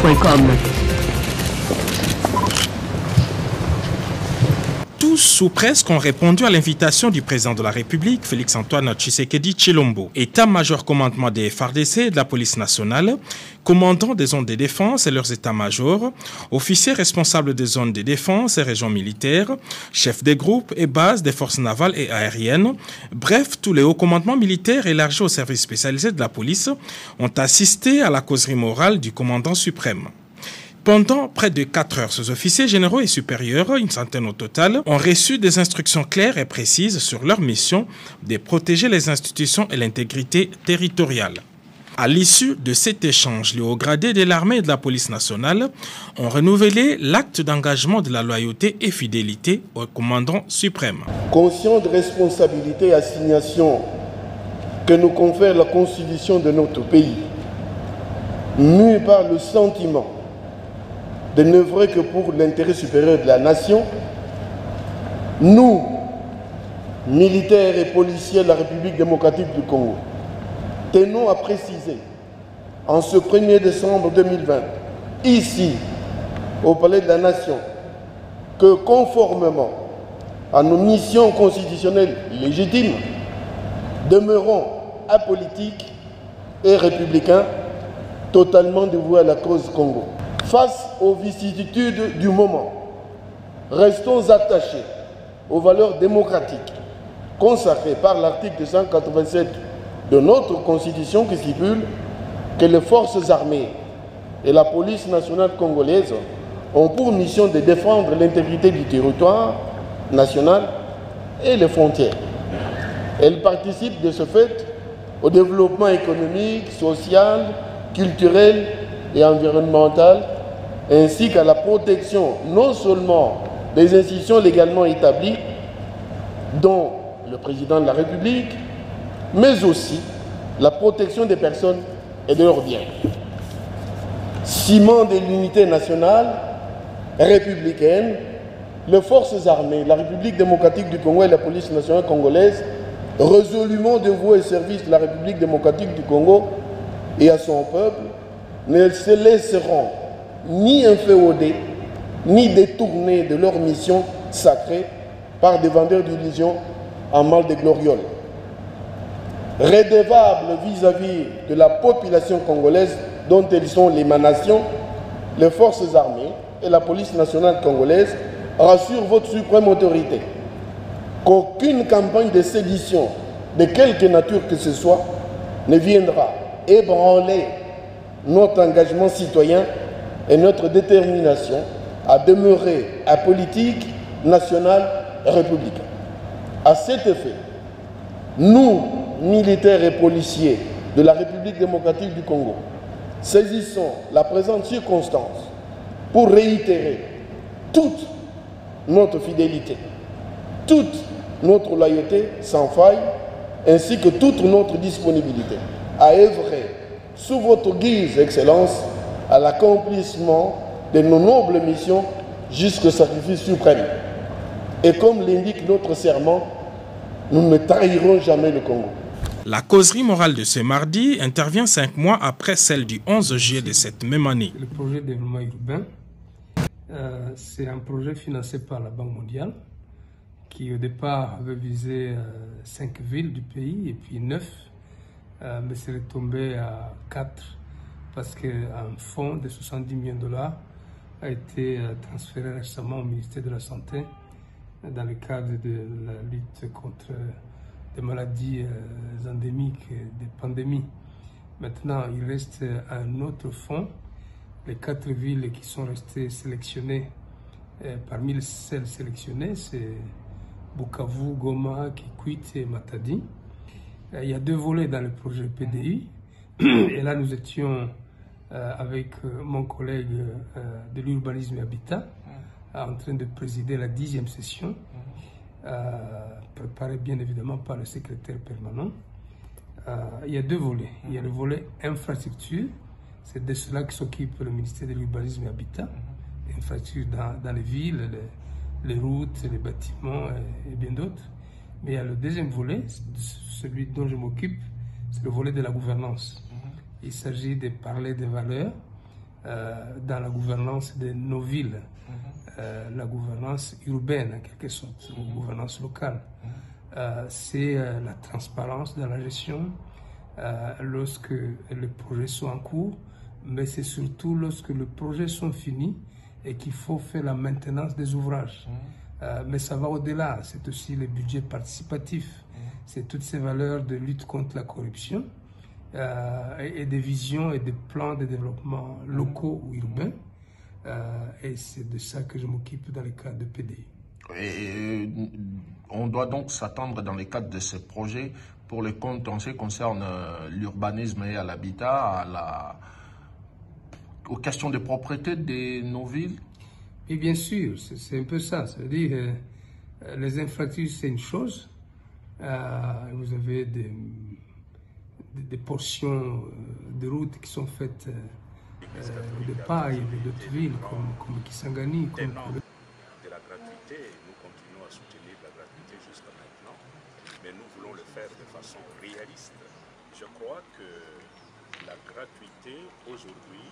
Sénégal.com. Tous ou presque ont répondu à l'invitation du président de la République, Félix-Antoine Tshisekedi Tshilombo. État-major commandement des FARDC et de la police nationale, commandants des zones de défense et leurs états-majors, officiers responsables des zones de défense et régions militaires, chefs des groupes et bases des forces navales et aériennes, bref, tous les hauts commandements militaires élargis aux services spécialisés de la police ont assisté à la causerie morale du commandant suprême. Pendant près de 4 heures, ces officiers généraux et supérieurs, une centaine au total, ont reçu des instructions claires et précises sur leur mission de protéger les institutions et l'intégrité territoriale. À l'issue de cet échange, les hauts gradés de l'armée et de la police nationale ont renouvelé l'acte d'engagement de la loyauté et fidélité au commandant suprême. Conscient de responsabilités et assignations que nous confère la constitution de notre pays, mû par le sentiment de n'œuvrer que pour l'intérêt supérieur de la nation, nous, militaires et policiers de la République démocratique du Congo, tenons à préciser, en ce 1er décembre 2020, ici, au Palais de la Nation, que conformément à nos missions constitutionnelles légitimes, demeurons apolitiques et républicains, totalement dévoués à la cause Congo. Face aux vicissitudes du moment, restons attachés aux valeurs démocratiques consacrées par l'article 187 de notre Constitution qui stipule que les forces armées et la police nationale congolaise ont pour mission de défendre l'intégrité du territoire national et les frontières. Elles participent de ce fait au développement économique, social, culturel et environnemental, ainsi qu'à la protection non seulement des institutions légalement établies, dont le président de la République, mais aussi la protection des personnes et de leurs biens. Ciment de l'unité nationale républicaine, les forces armées, la République démocratique du Congo et la police nationale congolaise, résolument dévouées au service de la République démocratique du Congo et à son peuple, ne se laisseront ni inféoder, ni détourner de leur mission sacrée par des vendeurs d'illusions en mal de gloriole. Redevables vis-à-vis de la population congolaise dont elles sont l'émanation, les forces armées et la police nationale congolaise rassurent votre suprême autorité qu'aucune campagne de sédition de quelque nature que ce soit ne viendra ébranler notre engagement citoyen et notre détermination à demeurer apolitique, national et républicain. À cet effet, nous, militaires et policiers de la République démocratique du Congo, saisissons la présente circonstance pour réitérer toute notre fidélité, toute notre loyauté sans faille, ainsi que toute notre disponibilité à œuvrer sous votre guise, Excellence, à l'accomplissement de nos nobles missions jusqu'au sacrifice suprême. Et comme l'indique notre serment, nous ne trahirons jamais le Congo. La causerie morale de ce mardi intervient 5 mois après celle du 11 juillet de cette même année. Le projet de développement urbain, c'est un projet financé par la Banque mondiale qui au départ avait visé 5 villes du pays et puis 9, mais c'est retombé à 4 parce qu'un fonds de 70 millions de dollars a été transféré récemment au ministère de la Santé dans le cadre de la lutte contre des maladies endémiques et des pandémies. Maintenant, il reste un autre fonds, les 4 villes qui sont restées sélectionnées. Parmi celles sélectionnées, c'est Bukavu, Goma, Kikwit et Matadi. Il y a 2 volets dans le projet PDI. Et là, nous étions avec mon collègue de l'urbanisme et habitat en train de présider la 10e session, préparée bien évidemment par le secrétaire permanent. Il y a 2 volets. Il y a le volet infrastructure, c'est de cela que s'occupe le ministère de l'urbanisme et habitat, infrastructure dans les villes, les routes, les bâtiments et bien d'autres. Mais il y a le deuxième volet, celui dont je m'occupe, c'est le volet de la gouvernance. Il s'agit de parler des valeurs dans la gouvernance de nos villes, la gouvernance urbaine en quelque sorte, ou gouvernance locale. C'est la transparence dans la gestion lorsque les projets sont en cours, mais c'est surtout lorsque les projets sont finis et qu'il faut faire la maintenance des ouvrages. Mais ça va au-delà, c'est aussi le budget participatif, c'est toutes ces valeurs de lutte contre la corruption et des visions et des plans de développement locaux ou urbains. Et c'est de ça que je m'occupe dans le cadre de PDI. Et on doit donc s'attendre dans le cadre de ces projets pour les comptes en ce qui concerne l'urbanisme et à l'habitat, aux questions de propriété de nos villes. Et bien sûr, c'est un peu ça. C'est-à-dire, les infrastructures, c'est une chose. Vous avez des portions de routes qui sont faites au départ, il y a d'autres villes comme Kisangani. De la gratuité, nous continuons à soutenir la gratuité jusqu'à maintenant, mais nous voulons le faire de façon réaliste. Je crois que la gratuité aujourd'hui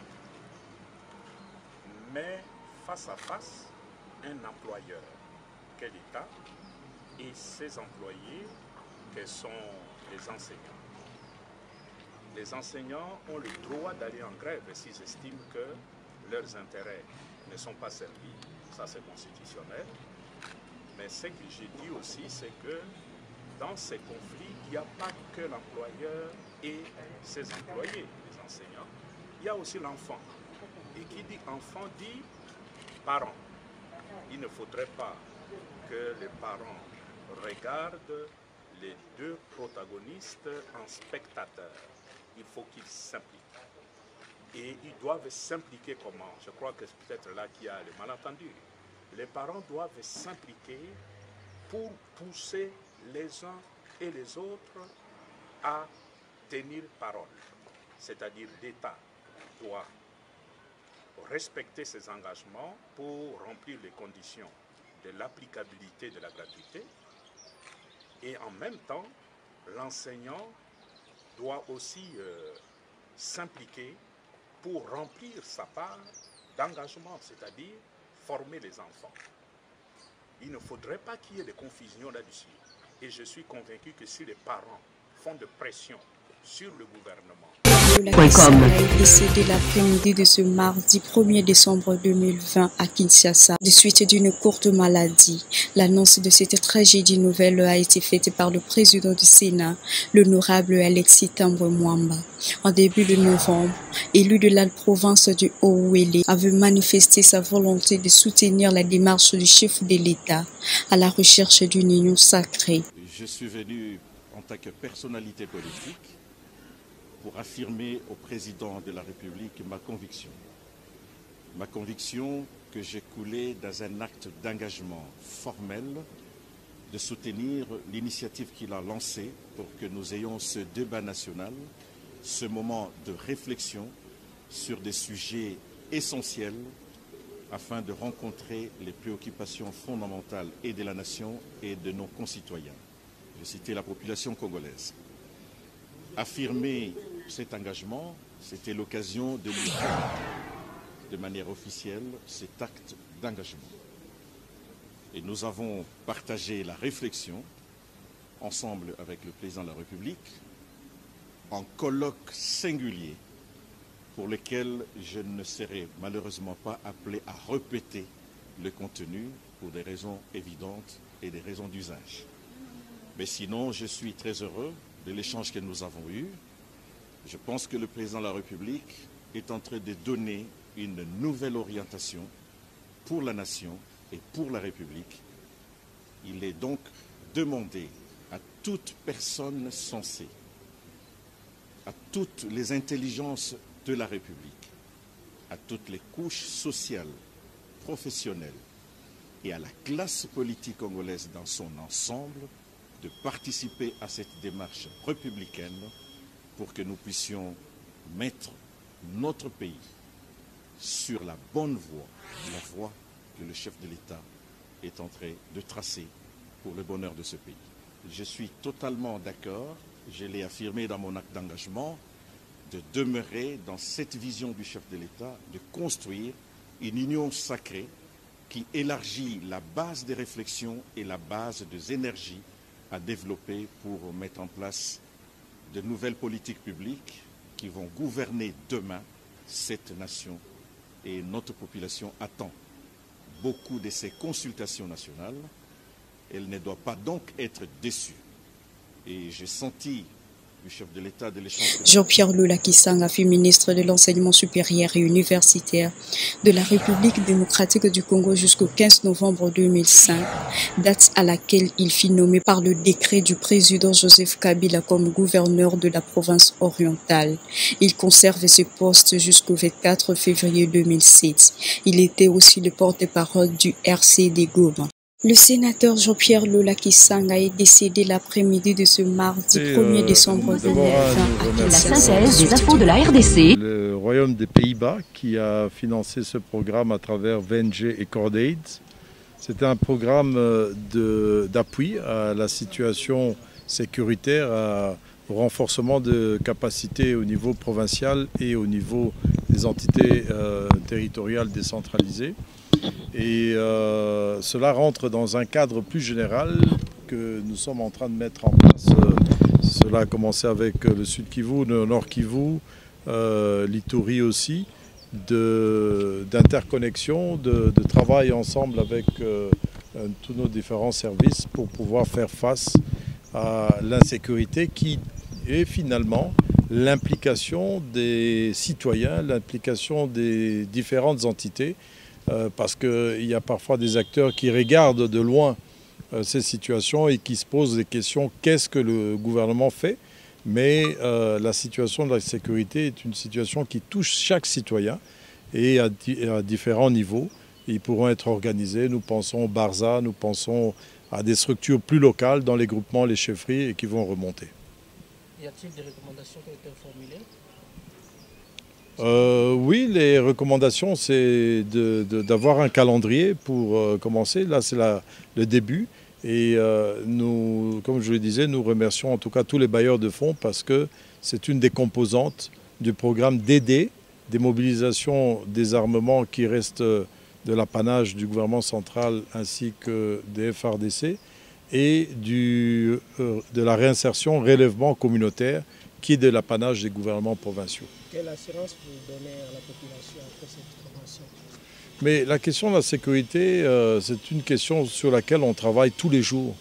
met face à face un employeur, quel État, et ses employés, que sont les enseignants. Les enseignants ont le droit d'aller en grève s'ils estiment que leurs intérêts ne sont pas servis. Ça, c'est constitutionnel. Mais ce que j'ai dit aussi, c'est que dans ces conflits, il n'y a pas que l'employeur et ses employés, les enseignants. Il y a aussi l'enfant. Et qui dit enfant dit parents. Il ne faudrait pas que les parents regardent les deux protagonistes en spectateurs. Il faut qu'ils s'impliquent. Et ils doivent s'impliquer comment? Je crois que c'est peut-être là qu'il y a le malentendu. Les parents doivent s'impliquer pour pousser les uns et les autres à tenir parole. C'est-à-dire l'État doit respecter ses engagements pour remplir les conditions de l'applicabilité de la gratuité. Et en même temps, l'enseignant doit aussi s'impliquer pour remplir sa part d'engagement, c'est-à-dire former les enfants. Il ne faudrait pas qu'il y ait de confusion là-dessus. Et je suis convaincu que si les parents font de pression sur le gouvernement, est décédé l'après-midi de ce mardi 1er décembre 2020 à Kinshasa, de suite d'une courte maladie. L'annonce de cette tragédie nouvelle a été faite par le président du Sénat, l'honorable Alexis Tambwe-Mwamba. En début de novembre, élu de la province du Haut-Ouélé, avait manifesté sa volonté de soutenir la démarche du chef de l'État à la recherche d'une union sacrée. Je suis venu en tant que personnalité politique pour affirmer au président de la République ma conviction. Ma conviction que j'ai coulée dans un acte d'engagement formel de soutenir l'initiative qu'il a lancée pour que nous ayons ce débat national, ce moment de réflexion sur des sujets essentiels afin de rencontrer les préoccupations fondamentales et de la nation et de nos concitoyens. J'ai cité la population congolaise. Affirmer cet engagement, c'était l'occasion de lui rendre de manière officielle cet acte d'engagement. Et nous avons partagé la réflexion ensemble avec le président de la République en colloque singulier pour lequel je ne serai malheureusement pas appelé à répéter le contenu pour des raisons évidentes et des raisons d'usage. Mais sinon, je suis très heureux de l'échange que nous avons eu. Je pense que le président de la République est en train de donner une nouvelle orientation pour la nation et pour la République. Il est donc demandé à toute personne sensée, à toutes les intelligences de la République, à toutes les couches sociales, professionnelles et à la classe politique congolaise dans son ensemble de participer à cette démarche républicaine pour que nous puissions mettre notre pays sur la bonne voie, la voie que le chef de l'État est en train de tracer pour le bonheur de ce pays. Je suis totalement d'accord, je l'ai affirmé dans mon acte d'engagement, de demeurer dans cette vision du chef de l'État, de construire une union sacrée qui élargit la base des réflexions et la base des énergies à développer pour mettre en place de nouvelles politiques publiques qui vont gouverner demain cette nation. Et notre population attend beaucoup de ces consultations nationales. Elle ne doit pas donc être déçue. Et j'ai senti le chef de l'État de l'échange. Jean-Pierre Lula-Kisanga fut ministre de l'Enseignement supérieur et universitaire de la République démocratique du Congo jusqu'au 15 novembre 2005, date à laquelle il fut nommé par le décret du président Joseph Kabila comme gouverneur de la province orientale. Il conserve ce poste jusqu'au 24 février 2007. Il était aussi le porte-parole du RCD Goma. Le sénateur Jean-Pierre Lula-Kisanga est décédé l'après-midi de ce mardi 1er décembre 2020 à la synthèse des infos de la RDC. Le Royaume des Pays-Bas qui a financé ce programme à travers VNG et CordAid. C'était un programme d'appui à la situation sécuritaire, au renforcement de capacités au niveau provincial et au niveau des entités territoriales décentralisées. Et cela rentre dans un cadre plus général que nous sommes en train de mettre en place. Cela a commencé avec le Sud Kivu, le Nord Kivu, l'Ituri aussi, d'interconnexion, de travail ensemble avec tous nos différents services pour pouvoir faire face à l'insécurité qui est finalement l'implication des citoyens, l'implication des différentes entités. Parce qu'il y a parfois des acteurs qui regardent de loin ces situations et qui se posent des questions, qu'est-ce que le gouvernement fait? Mais la situation de la sécurité est une situation qui touche chaque citoyen et à différents niveaux. Ils pourront être organisés, nous pensons au Barza, nous pensons à des structures plus locales dans les groupements, les chefferies et qui vont remonter. Y a-t-il des recommandations qui ont été formulées ? Oui, les recommandations, c'est d'avoir un calendrier pour commencer. Là, c'est le début. Et nous, comme je le disais, nous remercions en tout cas tous les bailleurs de fonds parce que c'est une des composantes du programme DD, des mobilisations des armements qui restent de l'apanage du gouvernement central ainsi que des FARDC et de la réinsertion relèvement communautaire qui est de l'apanage des gouvernements provinciaux. Quelle assurance vous donnez à la population après cette intervention? Mais la question de la sécurité, c'est une question sur laquelle on travaille tous les jours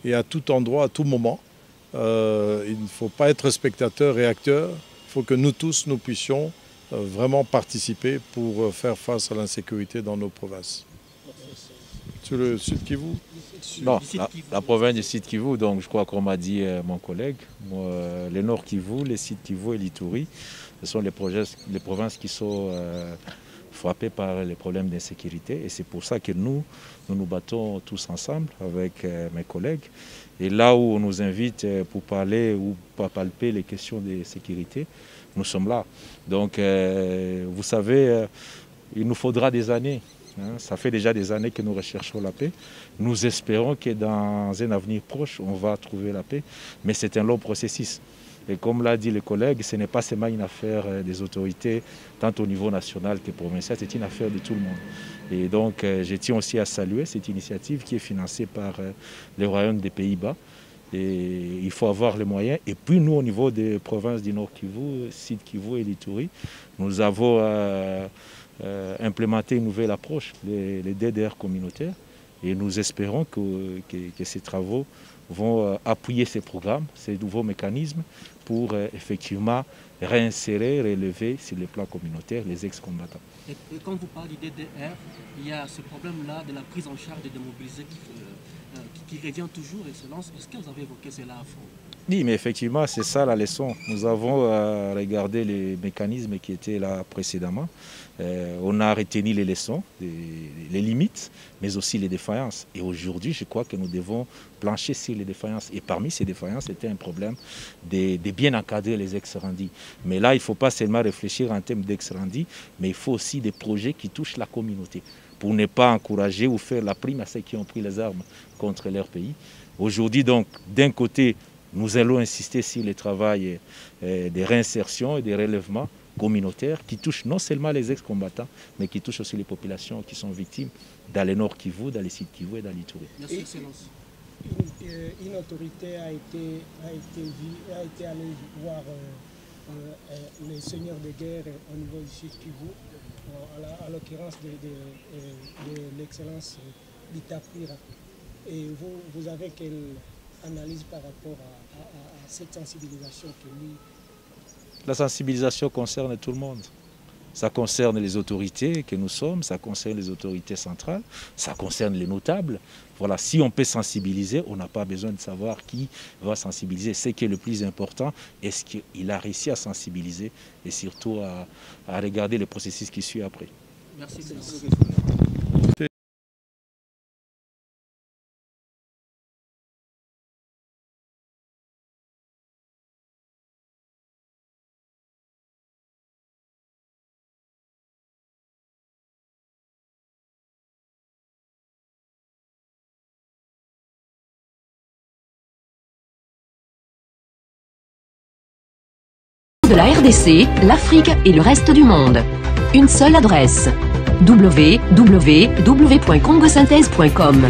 et à tout endroit, à tout moment. Il ne faut pas être spectateur et acteur. Il faut que nous tous, nous puissions vraiment participer pour faire face à l'insécurité dans nos provinces. Sur le Sud Kivu? Non, la province du Sud Kivu, donc je crois qu'on m'a dit mon collègue, le Nord Kivu, le Sud Kivu et l'Ituri, ce sont les provinces qui sont frappées par les problèmes d'insécurité. Et c'est pour ça que nous nous battons tous ensemble avec mes collègues. Et là où on nous invite pour parler ou pour palper les questions de sécurité, nous sommes là. Donc, vous savez, il nous faudra des années. Ça fait déjà des années que nous recherchons la paix. Nous espérons que dans un avenir proche, on va trouver la paix. Mais c'est un long processus. Et comme l'a dit le collègue, ce n'est pas seulement une affaire des autorités, tant au niveau national que provincial, c'est une affaire de tout le monde. Et donc, je tiens aussi à saluer cette initiative qui est financée par le Royaume des Pays-Bas. Et il faut avoir les moyens. Et puis nous, au niveau des provinces du Nord Kivu, Sud Kivu et l'Ituri, nous avons implémenté une nouvelle approche, les DDR communautaires. Et nous espérons que ces travaux vont appuyer ces programmes, ces nouveaux mécanismes pour effectivement réinsérer, relever sur le plan communautaire les ex-combattants. Et quand vous parlez du DDR, il y a ce problème-là de la prise en charge des démobilisés qui revient toujours et se lance. Est-ce que vous avez évoqué cela à fond? Oui, mais effectivement, c'est ça la leçon. Nous avons regardé les mécanismes qui étaient là précédemment. On a retenu les leçons, les limites, mais aussi les défaillances. Et aujourd'hui, je crois que nous devons plancher sur les défaillances. Et parmi ces défaillances, c'était un problème de bien encadrer les ex-rendis. Mais là, il ne faut pas seulement réfléchir en termes d'ex-rendis, mais il faut aussi des projets qui touchent la communauté pour ne pas encourager ou faire la prime à ceux qui ont pris les armes contre leur pays. Aujourd'hui, donc, d'un côté, Nous allons insister sur le travail des réinsertions et des relèvements communautaires qui touchent non seulement les ex-combattants, mais qui touchent aussi les populations qui sont victimes dans le Nord Kivu, dans les sites Kivu et dans l'Ituri. Merci, Excellence. Une autorité a été allée voir les seigneurs de guerre au niveau du sud Kivu, à l'occurrence de l'excellence d'Itapira. Et vous avez quelle analyse par rapport à cette sensibilisation que lui... La sensibilisation concerne tout le monde. Ça concerne les autorités que nous sommes, ça concerne les autorités centrales, ça concerne les notables. Voilà, si on peut sensibiliser, on n'a pas besoin de savoir qui va sensibiliser. Ce qui est le plus important, est-ce qu'il a réussi à sensibiliser et surtout à regarder le processus qui suit après. Merci. De la RDC, l'Afrique et le reste du monde. Une seule adresse: www.congosynthèse.com.